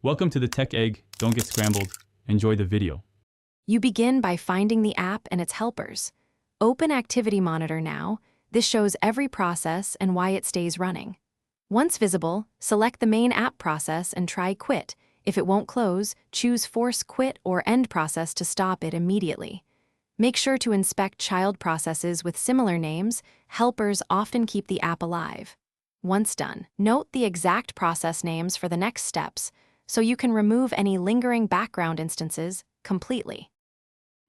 Welcome to the Tech Egg. Don't get scrambled. Enjoy the video. You begin by finding the app and its helpers. Open Activity Monitor now. This shows every process and why it stays running. Once visible, select the main app process and try Quit. If it won't close, choose Force Quit or End Process to stop it immediately. Make sure to inspect child processes with similar names. Helpers often keep the app alive. Once done, note the exact process names for the next steps, so you can remove any lingering background instances completely.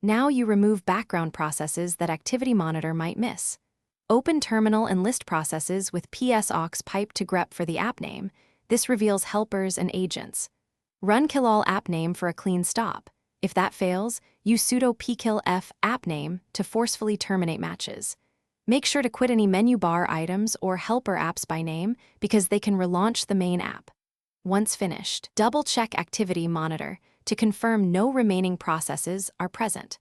Now you remove background processes that Activity Monitor might miss. Open terminal and list processes with ps-aux pipe to grep for the app name. This reveals helpers and agents. Run kill-all app name for a clean stop. If that fails, use sudo pkillf app name to forcefully terminate matches. Make sure to quit any menu bar items or helper apps by name because they can relaunch the main app. Once finished, double-check Activity Monitor to confirm no remaining processes are present.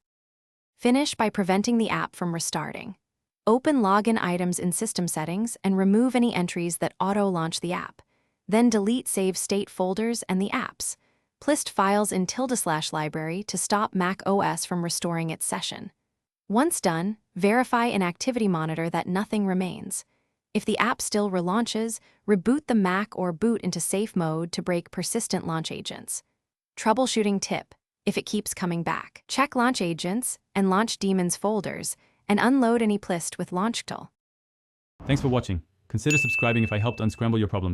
Finish by preventing the app from restarting. Open login items in System Settings and remove any entries that auto-launch the app. Then delete save state folders and the apps. List files in /library to stop Mac OS from restoring its session. Once done, verify in Activity Monitor that nothing remains. If the app still relaunches, reboot the Mac or boot into safe mode to break persistent launch agents. Troubleshooting tip: if it keeps coming back, check launch agents and launch daemons folders and unload any plist with launch tool. Thanks for watching. Consider subscribing if I helped unscramble your problems.